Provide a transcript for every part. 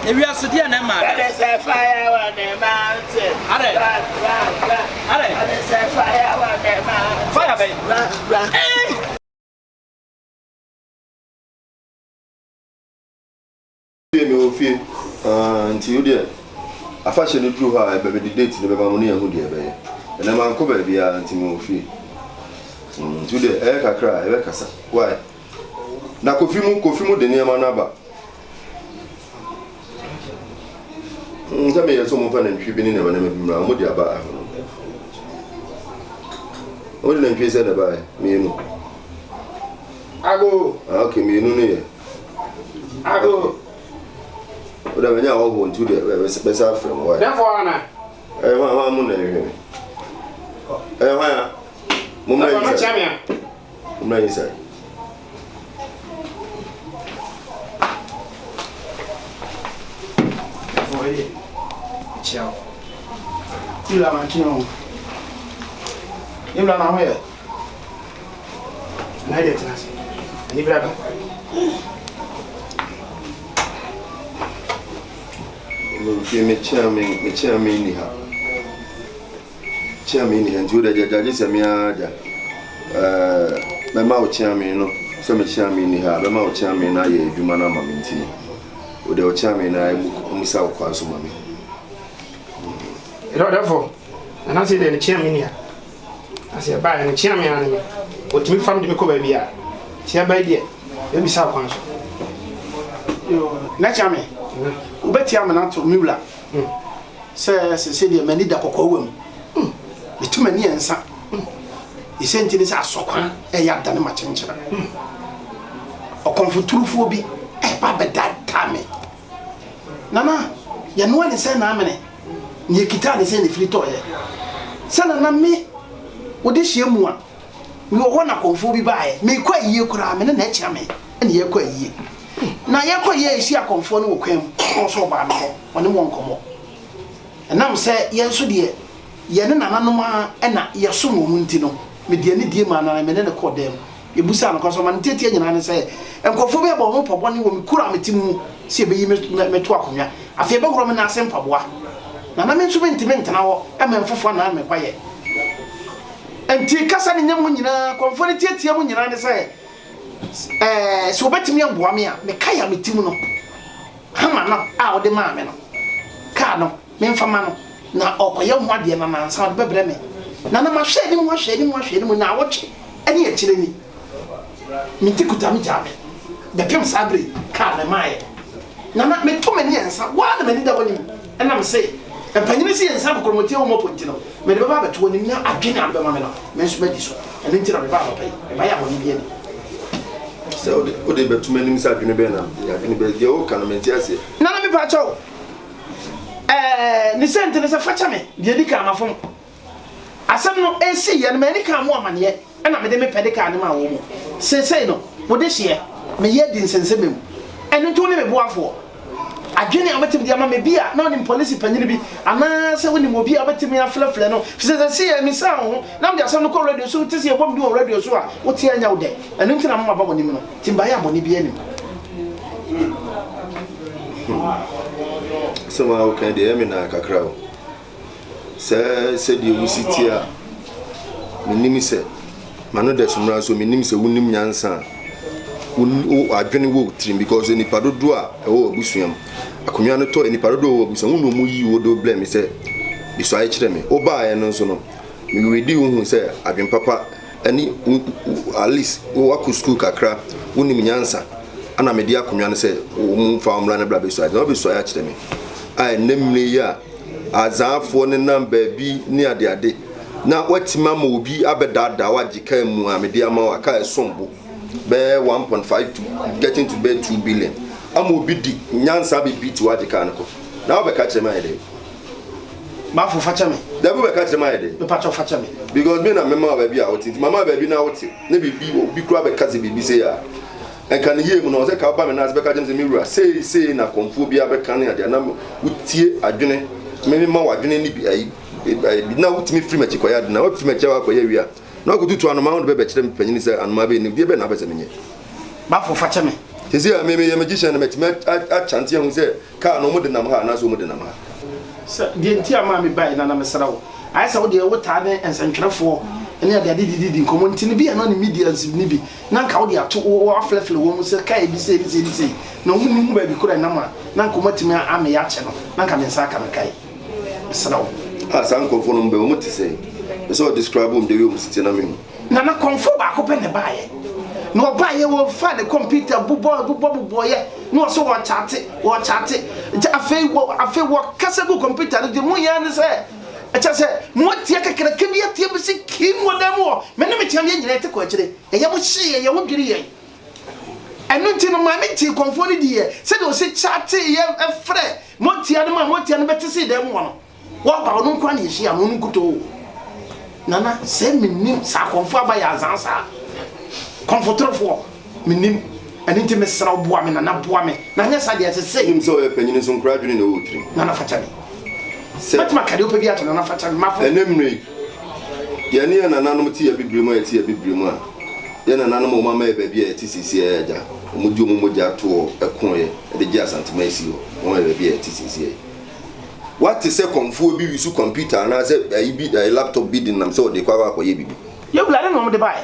If you are studying them, there's a fire on the mountain. There's a fire on the mountain. Fire, baby. Me until there. A fashion drew her, baby, the date in the Mamoni and Hoodie, and a man covered the anti Mofi. To the air cry, Ekasa. Why? Na Kofimu, the near Manaba. Tell me, some of them creeping in and Ramudia about. What did you say about me? I go. Okay, me no. I go. But I mean, I won't do the best from why. Therefore, Anna. I want Mumma. I want Mumma inside. Ciao. You la manchino. You la na here. Na ile tena. Ni brada. Me chairman ni ha. Chairman ni nti o da jaji se me aja. Me ma o chairman no. So me chairman ni ha. Me ma o chairman na ye adwuma na ma me ntini. O da o chairman na mu sa o kwa so ma me. Therefore, and I say the chairman here. I say buy and chairman what me from the cover here. Tia by there. Let me say kwanso. Yo, na chairman. Ubeti amana to mula. Se de mani da kokko wam. Bitu mani ensa. Isenti ni sa asokwan e ya dane ma chenchera. Okonfuturufu obi e ba beda tame. Nana, ya no ani se na amene. Ni kita ni se ni frito ye. Sana na me wodi hie mu a. Mi wo na konfu bi baaye. Me kwa yie kura me na echa me. Ene ye kwa yie. Na ye kwa yie esi akonfu no kwam. So ba me woni won komo. Enam se ye nso de ye ne nananom a na ye so mo munti no. Me de ne die ma na me ne ko dem. Ebusa no ko so man tietie nyina ne se enkofu be bo mo pobo ne wo me kura metimu se be yi me to akonwa. Afie be horo me na asem paboa. Na me nso mentimenta na wo e me mfofo na me kwaye. Enti kasa ne nyam nyina konfo ne tietie mu nyina ne se so betimi amboa me a me kaya metimu no. Hama no a ode ma me no. Ka no me mfama no na okoye ho ade na nansa ode bebre me. Na ma hwe ni mu na woche ene ya kire ni. Minti kuta mi jabe. Da pem sabre ka na mae. Na me to me ne ensa wa na me ni da woni. Ena me se empanyini si ensa bukoro motie wo moponti no. Me de baba beto woni na adwene ambe ma me no. Me nso medi so. Ene ntira me baba pai. E ba ya woni bia ni. So o de beto mani misa adwene be na. Ya adwene be de o kana menti ase. Na me pa cho. Ni sente ne se facha me. De di ka amafom. Asem no esi ye na me ni ka mo amane ena me de me pede ka ne ma wo mo sesei no wo de hye me ye di nsensem enu to ne me boafo adwene abetim dia ma me bia na oni police panyini bi ana se woni mo bia abetim ya flafle no sesei ye mi sa ho na me asem no ko radio so tisi ye bom di on radio so a wo tie anya wo de enu ntina mo ba woni no timba ya mo ni bia ni so ma o kan de me na kakra o se di wusitia minimi se mano de sumra so minimi se wunim nyansa o adwene wo trim because any padodo a o abusuam akonwa no to any padodo o abusuam no mu yi wo do blame se biso ai kire me o ba ye no so no mi wedi wo hu se adwen papa ani at least o aku school kakra wunim nyansa ana me di akonwa no se o mu fa omra na bla biso ai no biso ai kire me ai nemle ya azafo ne number bi ni ade na watima ma obi abedada wagika mu amede ama waka esombo be 1.5 to getting to be 2 billion ama obi di nyansa be beat wagika nko na obeka chema ide ma fo facha me da bu beka chema ide me pacho facha me because me na mama ba bi a woti mama ba bi na woti na bibi obi kura beka ze bibi se ya enka ne yemu no se ka ba me na beka jem se mi wura sei na konfo bi abeka ne ade na utie adwene me ma wadwene ni bi ayi na wutimi free match koya na wa free match wa koya wi a na ko tutu anoma ho be be kire mpanyini se anoma be ni bi be na be se menye ba fo facha me Tisi ya me magician na metime a chante hu se ka no mo de nam ha na so mo de nam ha. Sa de ntia ma me bai na me srawo. Ai sa wo de wo ta ne ensentwerefo ene de didi nkomo ntini bi na ne media ni bi na nka wo de ato wo aflefle wo mu se kai bi se na wo ni mu ba bi kura na ma na nkomo timi ame ya che no na nka me nsa aka me kai srawo. Ah san ko fo no mbe wo mo tise. So describe them the way we sit na me. Na confirm ba ko pe ne baaye. No baaye wo fa the computer bubo ye. No so wo chat. Afi wo kasa go computer de mo ya ne se. Echa se mo tie kekere ke bia tie bi se ki mo da mo. Me ne me tiam ye nyina te ko akire. Ye mo hye ye wo dwiri ye. Enu ti no ma me ti confirm ni die. Se de o se chat ye frɛ. Mo tie ne beti se de mo no. Wo ba no kwa ne hye a mo nkuto. Nana se minim sa konfo aba ya zansa comfortable minim ani nti me sra boa me nana boa me na nya sa de se him so e panyin so nkra dwene na wotri nana facha me se batma kade opa bi ato nana facha me mafo enemre ye ne nana no ti ya bibremu ya ti ya bibremu a ye nana no mama e ba bi ya ti sisi ya ja omuju momoja to ekon ye de gi asantema esi ho won e ba bi ya ti sisi ya. What is a comfort be use computer and I said a laptop bidding them so they kwa ye bibi. You blare no de buy.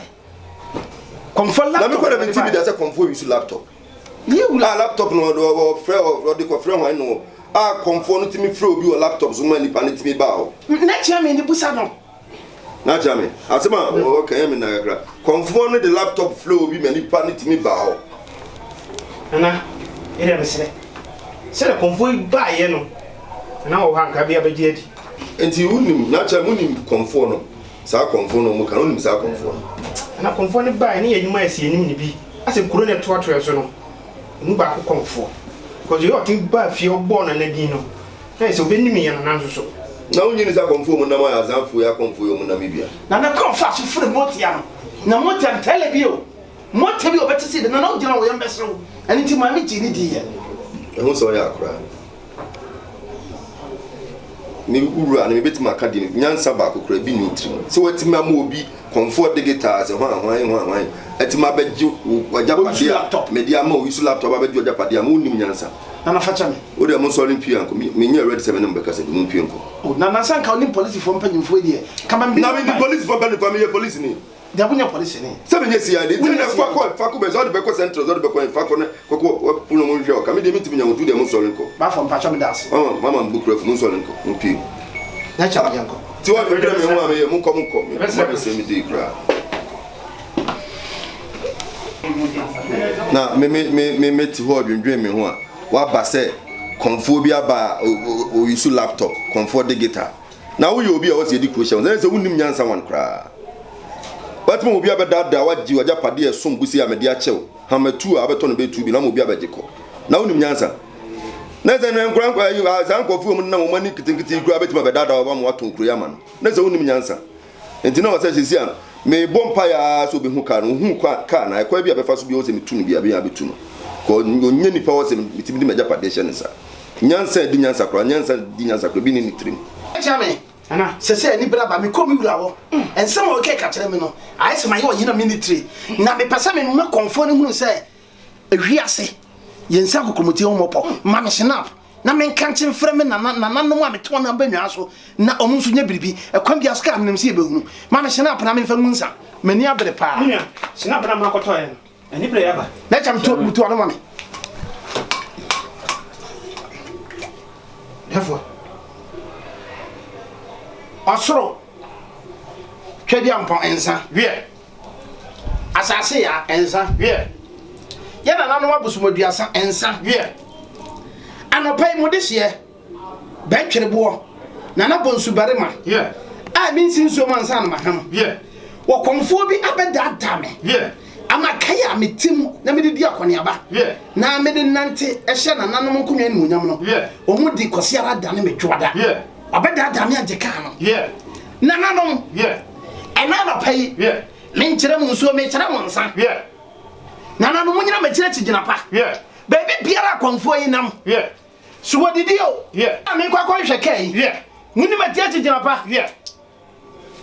Comfort laptop. Na me kwa be TV da say comfort use laptop. You laptop no do frɛ or de ko frɛ wan no. Ah comfort no timi frɛ obi o laptop so man nipa ne timi ba o. Na chia me ni busa no. Na chia me. Asema okay me na kra. Comfort no the laptop frɛ obi man nipa ne timi ba o. Ana ere me sere. Sere comfort ba ye no. Na o hanka bia be giedi enti unim na cha munim comfort no sa comfort no mu kan unim sa comfort na comfort ni bai ni yanyuma esi enim ni bi ase kuro ne to so no mu ba ko comfort because you think ba fi ogbo na din no na se obenim yan na nso so na unyi ni sa comfort mu na ma ya zanfo ya comfort yo mu na mebia na comfort so free motia no na motia tele bi o motia bi obetisi de na na ojina wo yam besro ani ti ma mi ji ni di ye ehun so ya akura ni uru ani beti makadi nyansa ba kokora bi nutri so wetima ma obi comfort digital se hwan etima beji wajapade laptop media ma oyisu laptop abeji wajapade ma unim nyansa na facha me o de mo so olympia anko me nya ready 7 number ka se mu pie anko o na sanka oni police for mpanyimfo die kama bi na me di police for bani for me police ni da bunya police ni se me si ade tena fa ko be so de be ko central so de be ko fa ko ne ko puno mo hwe o ka me de mitimi nya otu de mo so lenko ba for mpacha me das mama mbukura fu mo so lenko mpie na cha yanko ti wa me me ho ame mu ko me se me di kra na me ti ho dwendwen me ho a wa ba se comfort bi aba o use laptop comfort digital na wo ye obi a wo se di crochet se wunim nyansa wan kra but mo obi abeda waji wajapade e som gusi amede a chew hamatu a beto no betu bi na mo obi abegeko na wunim nyansa na ze no nkran yi azan kofu mu na mo mani kitinkiti kura betima bedada wa mo wato kuro yama no na ze wunim nyansa enti na wasa sisi an me bompa ya so be hu ka no hu ka na ekwa bi abefa so bi o se metu no bi abe abetu no ko onye nipa wo se mitimi di majapade hye ne sa nyansa di nyansa kura bi ni trim chame ana se ni bra ba me komi wura wo ensem o ke ka kire me no ai se ma ye o yina military na me pasa me ma konfo ne hunu se ehwiase yensa kokomotie ho mopo ma me snap na me kanche mfre me na no a me to na banwa so na omu nso nya biribi ekwan bia ska amnem se ebehunu ma me snap na me fa ngunsa mani abere pa nya snap na ma koto ye ani bre ya ba na cham to butu ano ma me defo asoro twedi ampon ensa wie asase ya ensa wie ya na nanu abusumoduasa ensa wie anopai modehye betwerebo na na bonsu barema wie a bi nsinso mansa na maham wie wo konfo bi abedada me wie ama kaya metim na me di akone aba wie na me de nante ehye na nanu nkonwa ni munyam no wie omu di kosiara da ne metwada wie abedada me ageka no wie na nanom wie ena na pai wie me nkyere mu nso me kyere mu nsa wie na nanom nyina me kyere kyigina pa wie baby biara konfo yi nam wie suwo didio wie ame kwa hwe kai wie muni me tie kyigina pa wie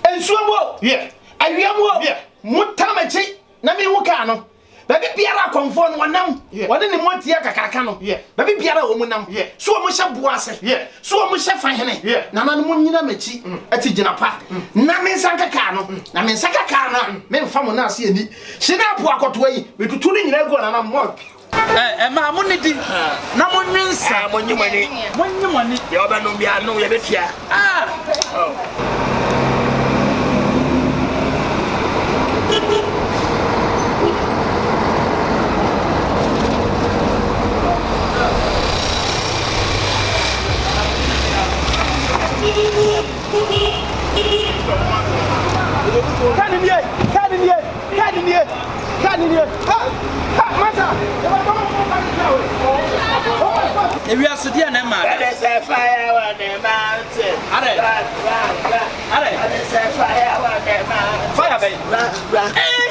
ensuo mo wie awiam wo wie mutamachi na me wuka no baby biara konfo no wanam wode ne montia kakraka no baby biara wo munam so wo mo hye boase so wo mo hye fahene nana no munyina machi ati gina pa na me sankaka no na me sankaka na me mfa mo na ase ani hye na po akoto yi betutu ni nyina go nana mo ma mo ne di na mo nwinsa mo nyimani ye oba no bia no ye betia If you are studying them, there's a fire on the mountain. Are There's a fire on the mountain. fire, baby.